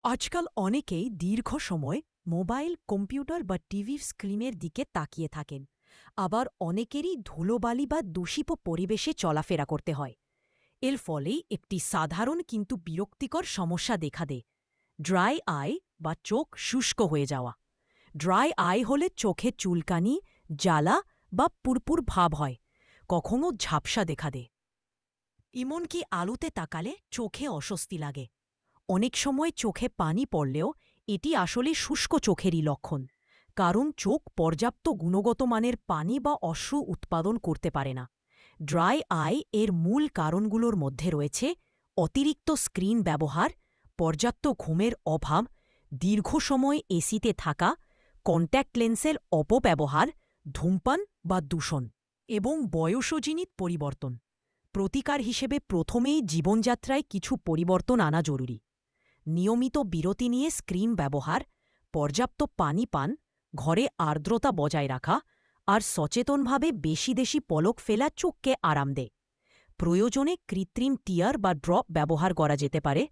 আজকাল অনেকেই দীর্ঘ সময় মোবাইল, কম্পিউটার বা টিভির স্ক্রিনের দিকে তাকিয়ে থাকেন। আবার অনেকেরই ধুলোবালি বা দূষিত পরিবেশে চলাফেরা করতে হয়। এর ফলেই একটি সাধারণ কিন্তু বিরক্তিকর সমস্যা দেখা দেয়: ড্রাই আই বা চোখ শুষ্ক হয়ে যাওয়া। ড্রাই আই হলে চোখে চুলকানি, জ্বালা বা পুরপুর ভাব হয়, কখনো ঝাপসা দেখা দেয়। এমনকি আলোতে তাকালে চোখে অস্বস্তি লাগে। অনেক সময় চোখে পানি পড়লেও এটি আসলে শুষ্ক চোখেরই লক্ষণ, কারণ চোখ পর্যাপ্ত গুণগত মানের পানি বা অশ্রু উৎপাদন করতে পারে না। ড্রাই আই এর মূল কারণগুলোর মধ্যে রয়েছে অতিরিক্ত স্ক্রিন ব্যবহার, পর্যাপ্ত ঘুমের অভাব, দীর্ঘ সময় এসিতে থাকা, কন্ট্যাক্ট লেন্সের অপব্যবহার, ধূমপান বা দূষণ এবং বয়সজনিত পরিবর্তন। প্রতিকার হিসেবে প্রথমেই জীবনযাত্রায় কিছু পরিবর্তন আনা জরুরি। নিয়মিত বিরতি নিয়ে স্ক্রিন ব্যবহার, পর্যাপ্ত পানি পান, ঘরে আর্দ্রতা বজায় রাখা আর সচেতনভাবে বেশি বেশি পলক ফেলা চোখকে আরাম দেয়। প্রয়োজনে কৃত্রিম টিয়ার বা ড্রপ ব্যবহার করা যেতে পারে,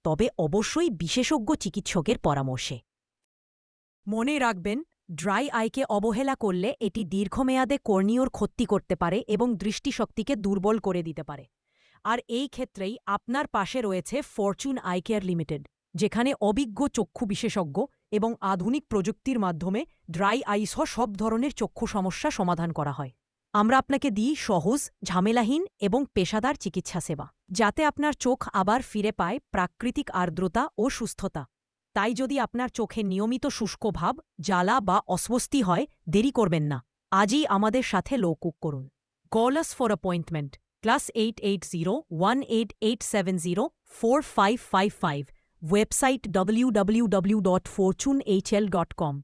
তবে অবশ্যই বিশেষজ্ঞ চিকিৎসকের পরামর্শে। মনে রাখবেন, ড্রাই আইকে অবহেলা করলে এটি দীর্ঘমেয়াদে কর্নিয়র ক্ষতি করতে পারে এবং দৃষ্টিশক্তিকে দুর্বল করে দিতে পারে। আর এই ক্ষেত্রেই আপনার পাশে রয়েছে ফরচুন আই কেয়ার লিমিটেড, যেখানে অভিজ্ঞ চক্ষু বিশেষজ্ঞ এবং আধুনিক প্রযুক্তির মাধ্যমে ড্রাই আই সহ সব ধরনের চক্ষু সমস্যা সমাধান করা হয়। আমরা আপনাকে দিই সহজ, ঝামেলাহীন এবং পেশাদার চিকিৎসা সেবা, যাতে আপনার চোখ আবার ফিরে পায় প্রাকৃতিক আর্দ্রতা ও সুস্থতা। তাই যদি আপনার চোখে নিয়মিত শুষ্ক ভাব, জ্বালা বা অস্বস্তি হয়, দেরি করবেন না। আজই আমাদের সাথে লোকুক করুন। Call us for appointment +880188704555, website www.fortunehl.com।